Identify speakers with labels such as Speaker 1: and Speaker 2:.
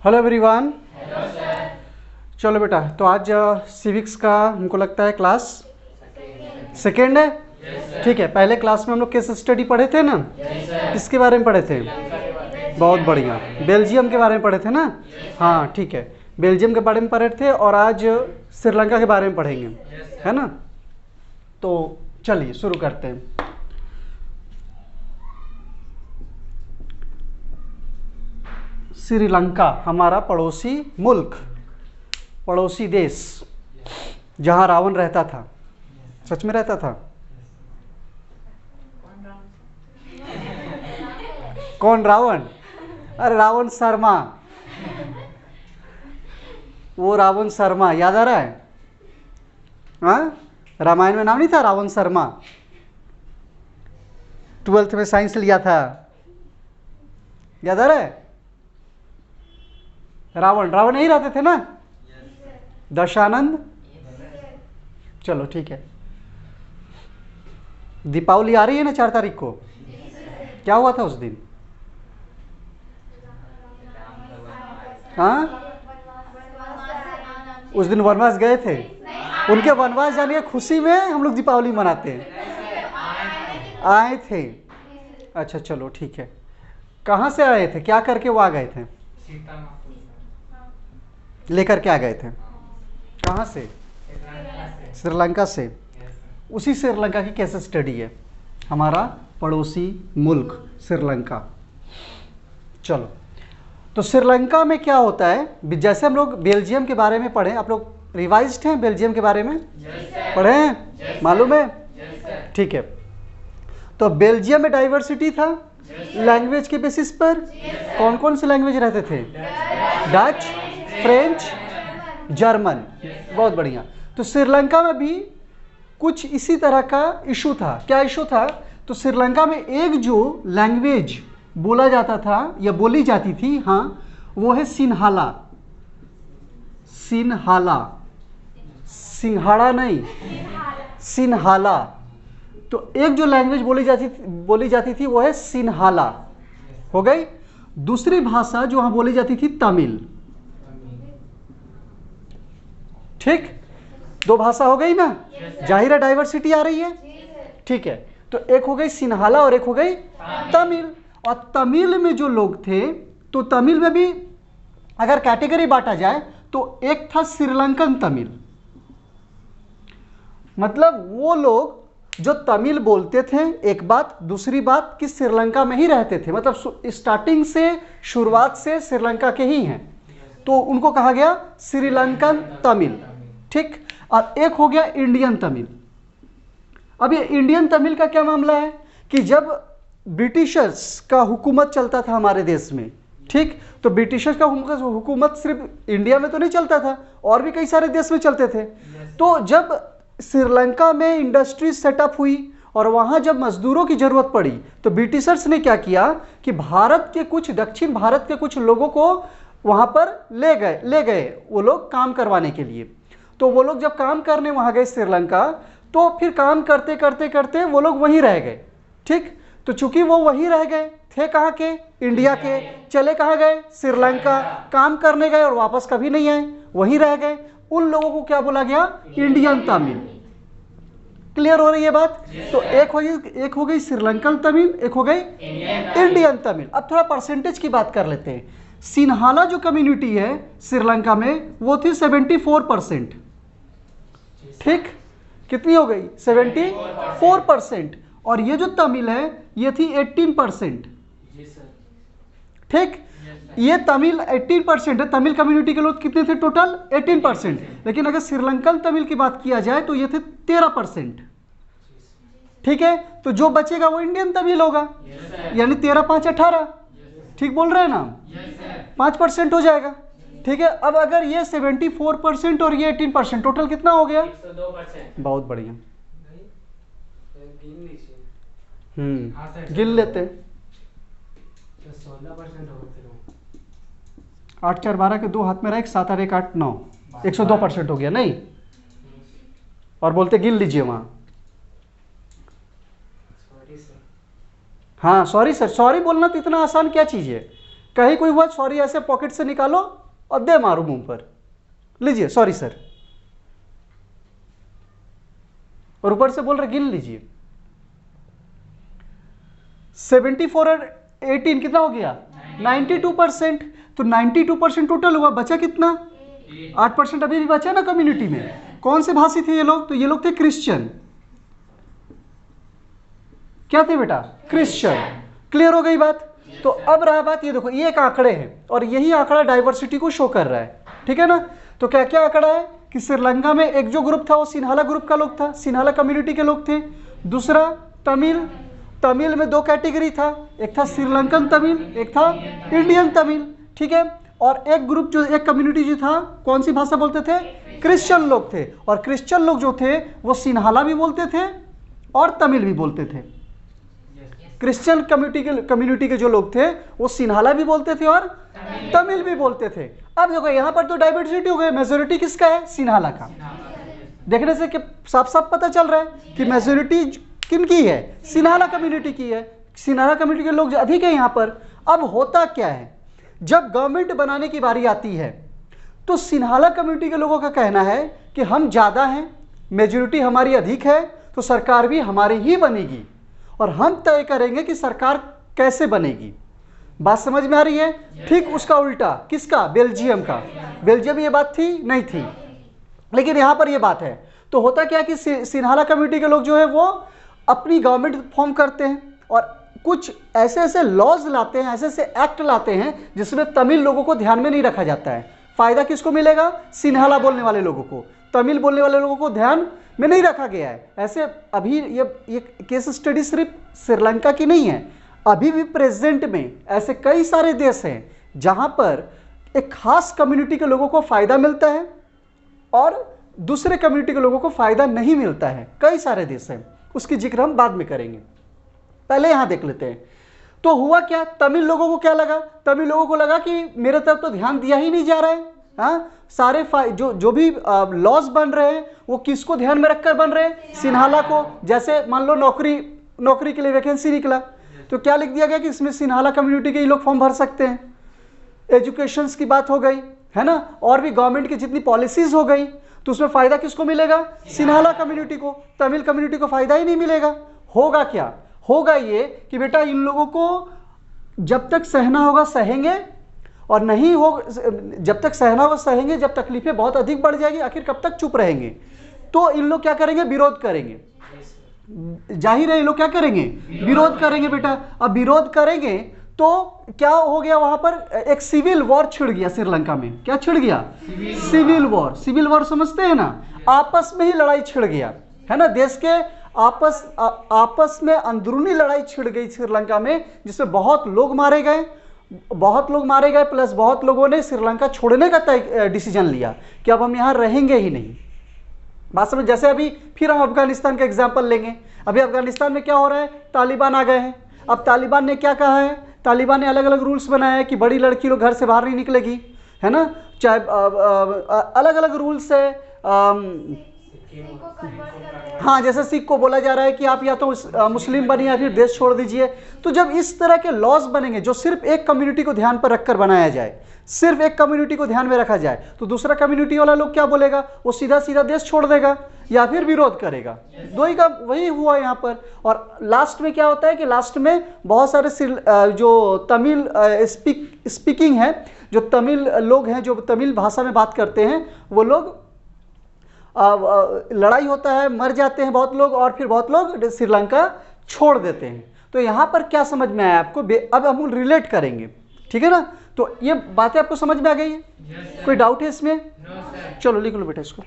Speaker 1: Hello everyone. चलो बेटा, तो आज सिविक्स का हमको लगता है क्लास सेकेंड है। ठीक है, पहले क्लास में हम लोग केस स्टडी पढ़े थे ना। किसके बारे में पढ़े थे? बहुत बढ़िया, बेल्जियम के बारे में पढ़े थे ना। हाँ ठीक है, बेल्जियम के बारे में पढ़े थे और आज श्रीलंका के बारे में पढ़ेंगे, है ना। तो चलिए शुरू करते हैं। श्रीलंका हमारा पड़ोसी मुल्क, पड़ोसी देश, जहां रावण रहता था। सच में रहता था? कौन रावण? अरे रावण शर्मा, वो रावण शर्मा याद आ रहा है? हाँ, रामायण में नाम नहीं था रावण शर्मा? 12th में साइंस लिया था, याद आ रहा है? रावण रावण यही रहते थे ना, दशानंद। चलो ठीक है, दीपावली आ रही है ना 4 तारीख को। क्या हुआ था उस दिन? हाँ, उस दिन वनवास गए थे। उनके वनवास जाने की खुशी में हम लोग दीपावली मनाते हैं। आए थे, अच्छा चलो ठीक है। कहाँ से आए थे, क्या करके वो आ गए थे? लेकर के आ गए थे। कहाँ से? श्रीलंका से। उसी श्रीलंका की केस स्टडी है, हमारा पड़ोसी मुल्क श्रीलंका। चलो, तो श्रीलंका में क्या होता है, जैसे हम लोग बेल्जियम के बारे में पढ़े, आप लोग रिवाइज्ड हैं बेल्जियम के बारे में? पढ़े हैं, मालूम है? ठीक है, तो बेल्जियम में डाइवर्सिटी था लैंग्वेज के बेसिस पर। कौन कौन से लैंग्वेज रहते थे? Dutch, French, German. बहुत बढ़िया। तो श्रीलंका में भी कुछ इसी तरह का इशू था। क्या इशू था? तो श्रीलंका में एक जो लैंग्वेज बोला जाता था या बोली जाती थी, हाँ, वो है सिन्हाला। सिन्हाला, सिंहाड़ा नहीं, सिन्हाला। तो एक जो लैंग्वेज बोली जाती थी वो है सिन्हाला, हो गई। दूसरी भाषा जो वहां बोली जाती थी तमिल। ठीक, 2 भाषा हो गई ना। जाहिर है डाइवर्सिटी आ रही है। ठीक है, तो एक हो गई सिन्हाला और एक हो गई तमिल। और तमिल में जो लोग थे, तो तमिल में भी अगर कैटेगरी बांटा जाए तो एक था श्रीलंकन तमिल, मतलब वो लोग जो तमिल बोलते थे एक बात, दूसरी बात कि श्रीलंका में ही रहते थे, मतलब स्टार्टिंग से, शुरुआत से श्रीलंका के ही हैं, तो उनको कहा गया श्रीलंकन तमिल। ठीक, और एक हो गया इंडियन तमिल। अब ये इंडियन तमिल का क्या मामला है कि जब ब्रिटिशर्स का हुकूमत चलता था हमारे देश में, ठीक, तो ब्रिटिशर्स का हुकूमत सिर्फ इंडिया में तो नहीं चलता था, और भी कई सारे देश में चलते थे। तो जब श्रीलंका में इंडस्ट्री सेटअप हुई और वहां जब मजदूरों की जरूरत पड़ी, तो ब्रिटिशर्स ने क्या किया कि भारत के कुछ, दक्षिण भारत के कुछ लोगों को वहां पर ले गए वो लोग काम करवाने के लिए। तो वो लोग जब काम करने वहां गए श्रीलंका, तो फिर काम करते करते करते वो लोग वहीं रह गए। ठीक, तो चूंकि वो वहीं रह गए थे, कहाँ के? इंडिया के। चले कहाँ गए? श्रीलंका। काम करने गए और वापस कभी नहीं आए, वहीं रह गए। उन लोगों को क्या बोला गया? इंडियन तमिल। क्लियर हो रही है बात? तो एक हो गई श्रीलंकन तमिल, एक हो गई इंडियन तमिल। अब थोड़ा परसेंटेज की बात कर लेते हैं। सिन्हाला जो कम्युनिटी है श्रीलंका में, वो थी 74%। ठीक, कितनी हो गई? 74%। और ये जो तमिल है ये थी 18%। ठीक, ये तमिल 18% है। तमिल कम्युनिटी के लोग कितने थे टोटल? 18%। लेकिन अगर श्रीलंकन तमिल की बात किया जाए तो ये थे 13%। ठीक है, तो जो बचेगा वो इंडियन तमिल होगा, यानी 13 5 18। ठीक बोल रहे हैं ना? 5% हो जाएगा। ठीक है, अब अगर ये 74% और ये 18%, टोटल कितना हो गया? 102%। बहुत बढ़िया, गिन लेते। 8 4 12 के 2 हाथ में रहे, 7 और 1 8 9, 102% हो गया नहीं? और बोलते गिन लीजिए वहां। हाँ सॉरी सर, सॉरी बोलना तो इतना आसान क्या चीज है? कहीं कोई हुआ सॉरी ऐसे पॉकेट से निकालो और दे मारो मुंह पर, लीजिए सॉरी सर, और ऊपर से बोल रहे गिन लीजिए। 74 और 18 कितना हो गया? 92%। तो 92% टोटल हुआ, बचा कितना? 8% अभी भी बचा ना कम्युनिटी में। कौन से भाषी थे ये लोग? तो ये लोग थे क्रिश्चियन। क्या थे बेटा? क्रिश्चियन। क्लियर हो गई बात? तो अब रहा बात, ये देखो ये एक आंकड़े हैं और यही आंकड़ा डाइवर्सिटी को शो कर रहा है, ठीक है ना। तो क्या क्या आंकड़ा है कि श्रीलंका में एक जो ग्रुप था वो सिन्हाला ग्रुप का लोग था, सिन्हाला कम्युनिटी के लोग थे। दूसरा तमिल, तमिल में दो कैटेगरी था, एक था श्रीलंकन तमिल, एक था इंडियन तमिल, ठीक है। और एक ग्रुप जो, एक कम्युनिटी जो था, कौन सी भाषा बोलते थे? क्रिश्चियन लोग थे। और क्रिश्चियन लोग जो थे वो सिन्हाला भी बोलते थे और तमिल भी बोलते थे। क्रिश्चियन कम्युनिटी के जो लोग थे वो सिन्हाला भी बोलते थे और तमिल भी बोलते थे। अब देखो यहाँ पर तो डाइवर्सिटी हो गई, मेजोरिटी किसका है? सिन्हाला का। देखने से कि साफ साफ पता चल रहा है कि मेजोरिटी किन की है? सिन्हाला कम्युनिटी की है। सिन्हाला कम्युनिटी के लोग अधिक है यहाँ पर। अब होता क्या है, जब गवर्नमेंट बनाने की बारी आती है तो सिन्हाला कम्युनिटी के लोगों का कहना है कि हम ज़्यादा हैं, मेजोरिटी हमारी अधिक है, तो सरकार भी हमारी ही बनेगी और हम तय करेंगे कि सरकार कैसे बनेगी। बात समझ में आ रही है? ठीक उसका उल्टा किसका? बेल्जियम का। बेल्जियम ये बात थी नहीं थी, लेकिन यहाँ पर ये बात है। तो होता क्या कि सिन्हाला कम्युनिटी के लोग जो है वो अपनी गवर्नमेंट फॉर्म करते हैं और कुछ ऐसे ऐसे लॉज लाते हैं, ऐसे ऐसे एक्ट लाते हैं जिसमें तमिल लोगों को ध्यान में नहीं रखा जाता है। फायदा किसको मिलेगा? सिन्हाला बोलने वाले लोगों को। तमिल बोलने वाले लोगों को ध्यान में नहीं रखा गया है। ऐसे अभी ये केस स्टडी सिर्फ श्रीलंका की नहीं है, अभी भी प्रेजेंट में ऐसे कई सारे देश हैं जहां पर एक खास कम्युनिटी के लोगों को फायदा मिलता है और दूसरे कम्युनिटी के लोगों को फायदा नहीं मिलता है। कई सारे देश हैं, उसकी जिक्र हम बाद में करेंगे, पहले यहां देख लेते हैं। तो हुआ क्या? तमिल लोगों को क्या लगा? तमिल लोगों को लगा कि मेरे तरफ तो ध्यान दिया ही नहीं जा रहा है। हाँ, सारे जो भी लॉज बन रहे हैं वो किसको ध्यान में रखकर बन रहे हैं? सिन्हाला को। जैसे मान लो नौकरी के लिए वैकेंसी निकला तो क्या लिख दिया गया कि इसमें सिन्हाला कम्युनिटी के ही लोग फॉर्म भर सकते हैं। एजुकेशन की बात हो गई है ना, और भी गवर्नमेंट की जितनी पॉलिसीज हो गई, तो उसमें फायदा किसको मिलेगा? सिन्हाला कम्युनिटी को। तमिल कम्युनिटी को फायदा ही नहीं मिलेगा। होगा क्या? होगा ये कि बेटा इन लोगों को जब तक सहना होगा सहेंगे और नहीं हो, जब तक सहना होगा सहेंगे, जब तकलीफें बहुत अधिक बढ़ जाएगी आखिर कब तक चुप रहेंगे? तो इन लोग क्या करेंगे? विरोध करेंगे। जाहिर है ये लोग क्या करेंगे? विरोध करेंगे बेटा। अब विरोध करेंगे तो क्या हो गया? वहां पर एक सिविल वॉर छिड़ गया श्रीलंका में। क्या छिड़ गया? Civil war. सिविल वॉर समझते हैं ना? आपस में ही लड़ाई छिड़ गया है ना। देश के आपस में अंदरूनी लड़ाई छिड़ गई श्रीलंका में, जिसमें बहुत लोग मारे गए, प्लस बहुत लोगों ने श्रीलंका छोड़ने का डिसीजन लिया कि अब हम यहाँ रहेंगे ही नहीं। बात समझ? जैसे अभी फिर हम अफगानिस्तान का एग्जाम्पल लेंगे। अभी अफगानिस्तान में क्या हो रहा है? तालिबान आ गए हैं। अब तालिबान ने क्या कहा है? तालिबान ने अलग अलग रूल्स बनाया है कि बड़ी लड़की लोग घर से बाहर नहीं निकलेगी, है ना। चाहे अलग अलग रूल्स है। हाँ, जैसे सिख को बोला जा रहा है कि आप या तो मुस्लिम बनिए या फिर देश छोड़ दीजिए। तो जब इस तरह के लॉज बनेंगे जो सिर्फ एक कम्युनिटी को ध्यान पर रखकर बनाया जाए, सिर्फ एक कम्युनिटी को ध्यान में रखा जाए, तो दूसरा कम्युनिटी वाला लोग क्या बोलेगा? वो सीधा सीधा देश छोड़ देगा या फिर विरोध करेगा। दो ही का वही हुआ यहाँ पर। और लास्ट में क्या होता है कि लास्ट में बहुत सारे जो तमिल स्पीकिंग है, जो तमिल लोग हैं, जो तमिल भाषा में बात करते हैं, वो लोग लड़ाई होता है, मर जाते हैं बहुत लोग और फिर बहुत लोग श्रीलंका छोड़ देते हैं। तो यहाँ पर क्या समझ में आया आपको? अब हम रिलेट करेंगे, ठीक है ना। तो ये बातें आपको समझ में आ गई है? कोई डाउट है इसमें? चलो लिख लो बेटा इसको।